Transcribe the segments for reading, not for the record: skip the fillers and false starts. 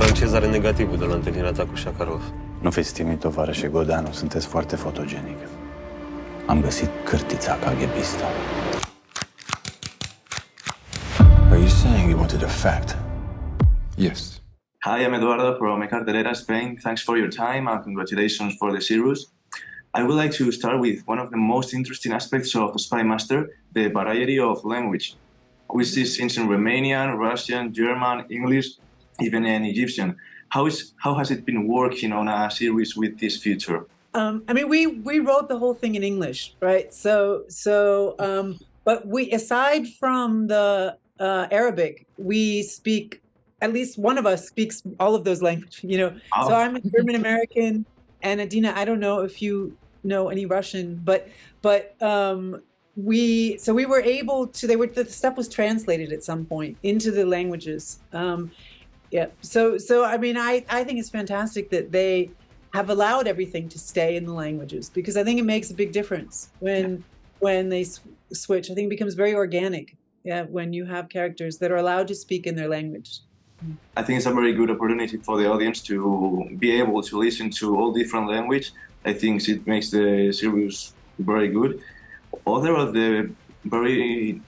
Franceza are negativul de la întâlnirea ta cu Shakarov. Nu fiți timid, tovarășe Godanu, sunteți foarte fotogenic. Am găsit cârtița KGB-istă. Are you saying you wanted a fact? Yes. Hi, I'm Eduardo from Cartelera, Spain. Thanks for your time and congratulations for the series. I would like to start with one of the most interesting aspects of Spy Master, the variety of language. We see scenes in Romanian, Russian, German, English, even in Egyptian. How has it been working on a series with this feature? I mean, we wrote the whole thing in English, right? But aside from the Arabic, we speak, at least one of us speaks all of those languages, you know. Oh. So I'm a German American, and Adina, I don't know if you know any Russian, but we were able to, the stuff was translated at some point into the languages. Yeah. So I mean, I think it's fantastic that they have allowed everything to stay in the languages, because I think it makes a big difference when they switch. I think it becomes very organic. Yeah, when you have characters that are allowed to speak in their language. I think it's a very good opportunity for the audience to be able to listen to all different language. I think it makes the series very good. Other of the very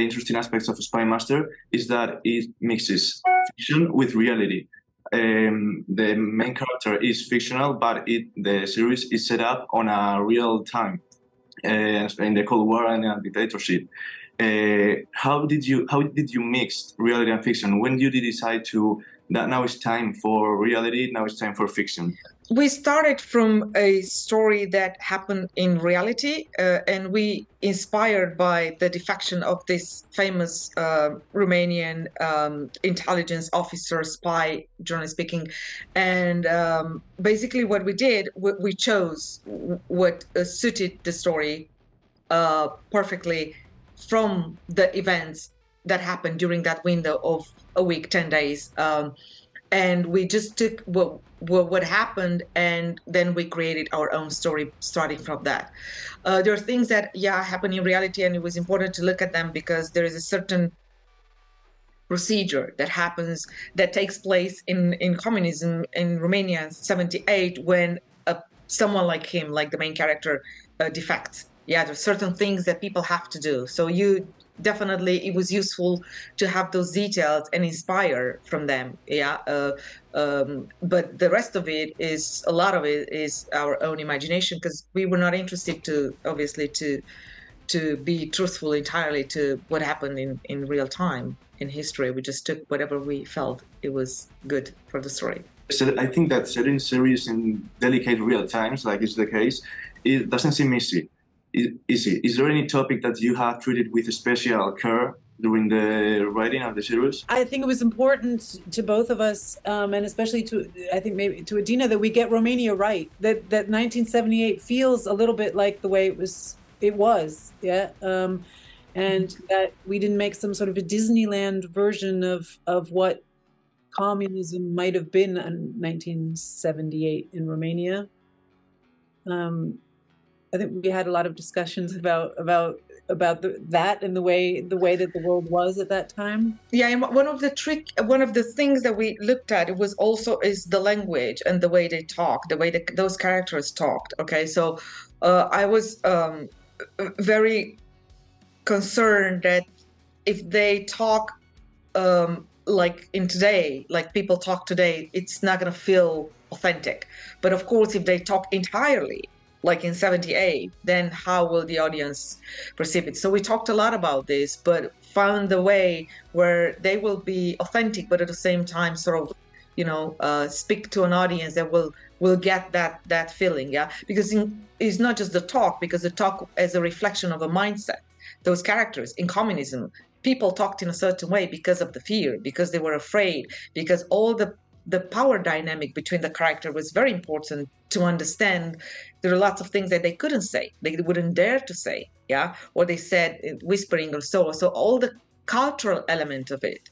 interesting aspects of Spy Master is that it mixes fiction with reality. The main character is fictional, but the series is set up on a real time in the Cold War and dictatorship. How did you mix reality and fiction? When did you decide that now it's time for reality, now it's time for fiction? We started from a story that happened in reality, and we inspired by the defection of this famous Romanian intelligence officer, spy, generally speaking. And basically what we did, we chose what suited the story perfectly from the events that happened during that window of a week, 10 days. And we just took what happened, and then we created our own story starting from that. There are things that, happen in reality, and it was important to look at them because there is a certain procedure that takes place in communism in Romania in 1978 when someone like him, like the main character, defects. Yeah, there's certain things that people have to do. So definitely it was useful to have those details and inspire from them. But the rest of it is, a lot of it is our own imagination, because we were not interested to be truthful entirely to what happened in real time in history. We just took whatever we felt it was good for the story. So I think that setting series in delicate real times, like is the case, it doesn't seem easy. Is there any topic that you have treated with special care during the writing of the series? I think it was important to both of us, and especially maybe to Adina, that we get Romania right. That 1978 feels a little bit like the way it was, and that we didn't make some sort of a Disneyland version of what communism might have been in 1978 in Romania. I think we had a lot of discussions about that and the way that the world was at that time. Yeah, and one of the things that we looked at is the language and the way they talk, the way that those characters talked. Okay, so I was very concerned that if they talk like in today, like people talk today, it's not going to feel authentic. But of course, if they talk entirely like in 78, then how will the audience perceive it? So we talked a lot about this, but found the way where they will be authentic, but at the same time sort of, speak to an audience that will get that feeling, Because it's not just the talk, because the talk is a reflection of a mindset. Those characters in communism, people talked in a certain way because of the fear, because they were afraid, because all the power dynamic between the character was very important to understand. There are lots of things that they couldn't say, they wouldn't dare to say, or they said whispering or so. So all the cultural element of it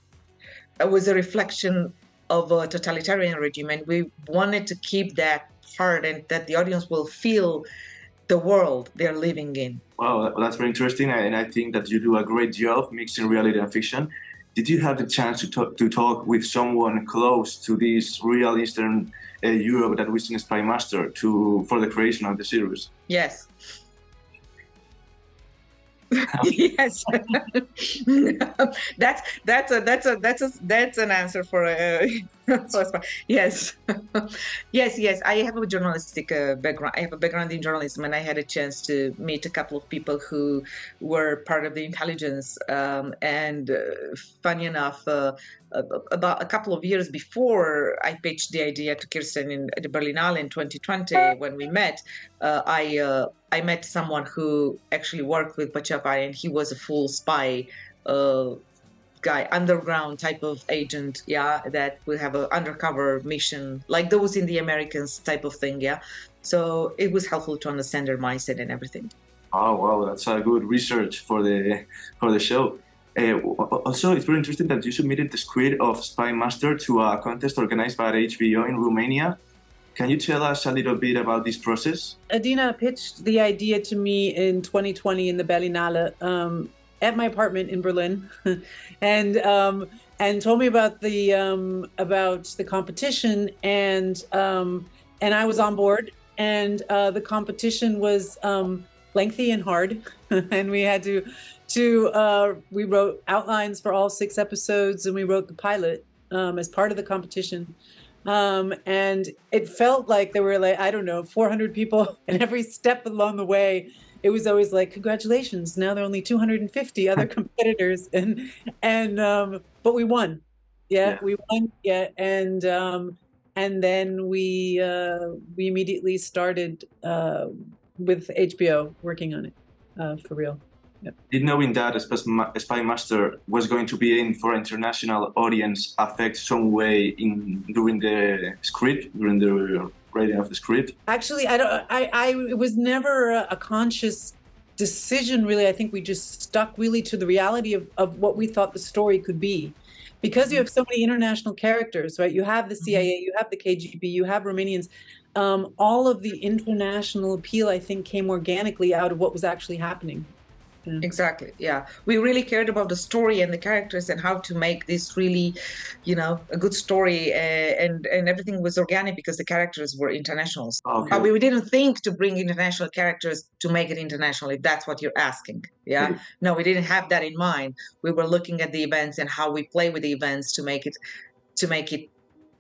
was a reflection of a totalitarian regime, and we wanted to keep that part and that the audience will feel the world they're living in. Wow, that's very interesting, and I think that you do a great job mixing reality and fiction. did you have the chance to talk with someone close to this real Eastern Europe that was in Spy Master for the creation of the series? Yes. Yes. That's an answer for yes. Yes. I have a journalistic background. I have a background in journalism, and I had a chance to meet a couple of people who were part of the intelligence. Funny enough, about a couple of years before I pitched the idea to Kirsten in the Berlinale in 2020, when we met, I met someone who actually worked with Pachapai, and he was a full spy guy, underground type of agent, that will have an undercover mission, like those in the Americans type of thing, So it was helpful to understand their mindset and everything. Oh, wow, that's a good research for the show. Also, it's very interesting that you submitted the script of Spy Master to a contest organized by HBO in Romania. Can you tell us a little bit about this process? Adina pitched the idea to me in 2020 in the Berlinale at my apartment in Berlin, and told me about the competition, and I was on board. And the competition was lengthy and hard, and we had to we wrote outlines for all 6 episodes, and we wrote the pilot as part of the competition. And it felt like there were, like, I don't know, 400 people, and every step along the way, it was always like, congratulations, now there are only 250 other competitors, but we won. We won. And then we immediately started with HBO working on it for real. Did knowing that Spy Master was going to be in for international audience affect some way during the writing of the script? Actually, it was never a conscious decision, really. I think we just stuck really to the reality of what we thought the story could be. Because you have so many international characters, right? You have the CIA, you have the KGB, you have Romanians. All of the international appeal, I think, came organically out of what was actually happening. Exactly. Yeah, we really cared about the story and the characters and how to make this really, a good story, and everything was organic because the characters were internationals. Okay. We didn't think to bring international characters to make it international, if that's what you're asking. Yeah. No, we didn't have that in mind. We were looking at the events and how we play with the events to make it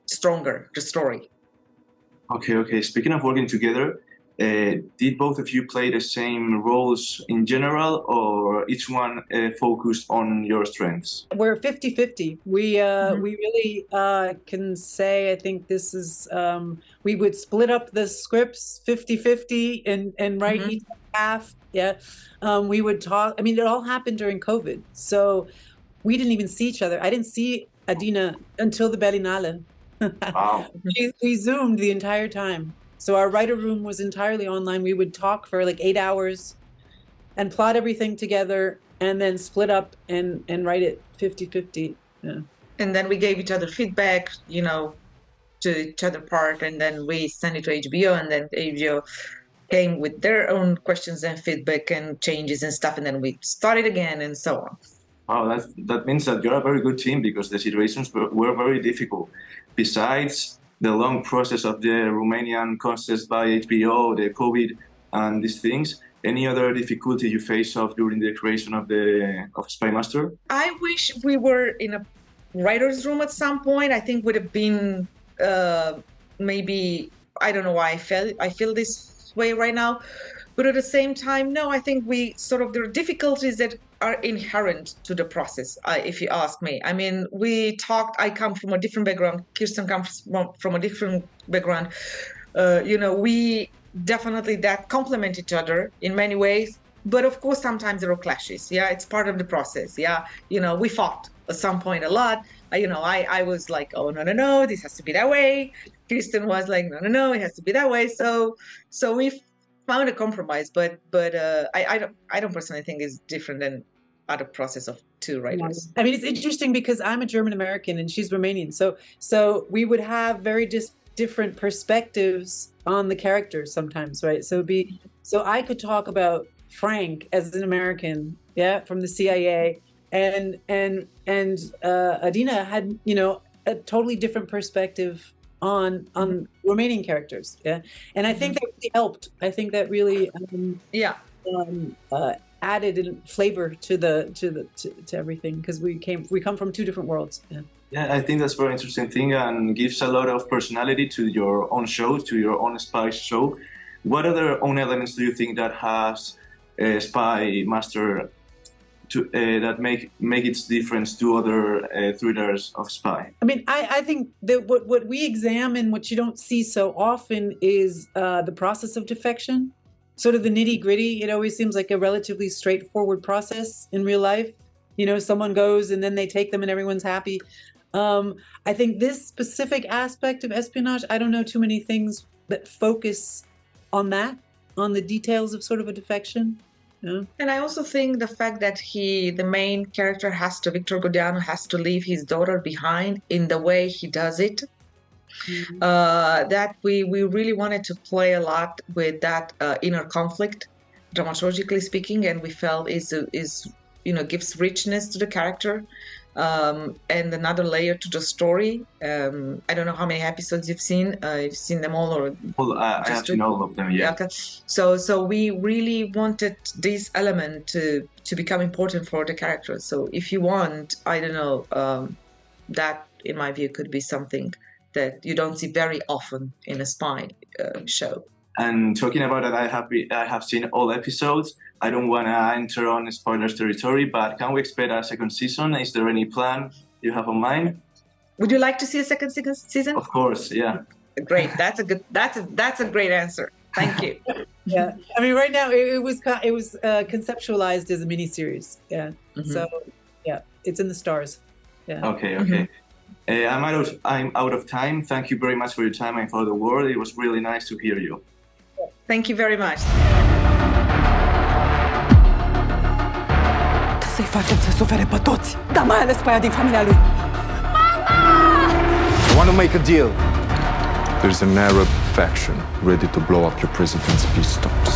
stronger, the story. Okay. Speaking of working together, did both of you play the same roles in general, or each one focused on your strengths? We're 50-50. We really can say, I think this is, we would split up the scripts 50-50 and write each half. We would talk. I mean, it all happened during COVID, so we didn't even see each other. I didn't see Adina until the Berlinale. Wow. We Zoomed the entire time. So our writer room was entirely online. We would talk for like 8 hours and plot everything together, and then split up and write it 50-50. Yeah. And then we gave each other feedback, to each other part, and then we sent it to HBO, and then HBO came with their own questions and feedback and changes and stuff, and then we started again and so on. Wow, that means that you're a very good team, because the situations were very difficult. Besides the long process of the Romanian contest by HBO, the COVID, and these things, any other difficulty you face during the creation of Spy Master? I wish we were in a writer's room at some point. I think would have been maybe, I don't know why I feel this way right now. But at the same time, no, I think there are difficulties that are inherent to the process, if you ask me. I mean, I come from a different background. Kirsten comes from a different background. We definitely that complement each other in many ways. But of course, sometimes there are clashes. Yeah, it's part of the process. Yeah, we fought at some point a lot. I was like, oh, no, this has to be that way. Kirsten was like, no, it has to be that way. So we found a compromise, but I don't personally think it's different than other process of two writers. I mean, it's interesting because I'm a German American and she's Romanian, so we would have very different perspectives on the characters sometimes, right? So I could talk about Frank as an American, from the CIA, and Adina had, you know, a totally different perspective on Romanian characters. Yeah, and I think that really helped. I think that really added flavor to everything, because we come from two different worlds. Yeah, I think that's a very interesting thing and gives a lot of personality to your own show, to your own spy show. What other own elements do you think that has Spy Master that make its difference to other thrillers of spy? I mean, I think that what we examine, what you don't see so often, is the process of defection. Sort of the nitty-gritty. It always seems like a relatively straightforward process in real life. You know, someone goes and then they take them and everyone's happy. I think this specific aspect of espionage, I don't know too many things that focus on that, on the details of sort of a defection. Yeah. And I also think the fact that the main character Victor Godeanu has to leave his daughter behind in the way he does it, that we really wanted to play a lot with that inner conflict, dramaturgically speaking, and we felt is you know, gives richness to the character. And another layer to the story. I don't know how many episodes you've seen. You've seen them all, or I have seen all of them. Yeah. Okay. So we really wanted this element to become important for the characters. So if you want, I don't know, that in my view could be something that you don't see very often in a spy show. And talking about that, I have seen all episodes. I don't want to enter on spoilers territory, but can we expect a second season? Is there any plan you have on mind? Would you like to see a second season? Of course, yeah. Great. That's a great answer. Thank you. Yeah. I mean, right now it was conceptualized as a miniseries. Yeah. So yeah, it's in the stars. Yeah. Okay. I'm out of time. Thank you very much for your time and for the word. It was really nice to hear you. Thank you very much. Să-i facem să sufere pe toți, dar mai ales pe aia din familia lui. I want to make a deal. There's an Arab faction ready to blow up your president's peace talks.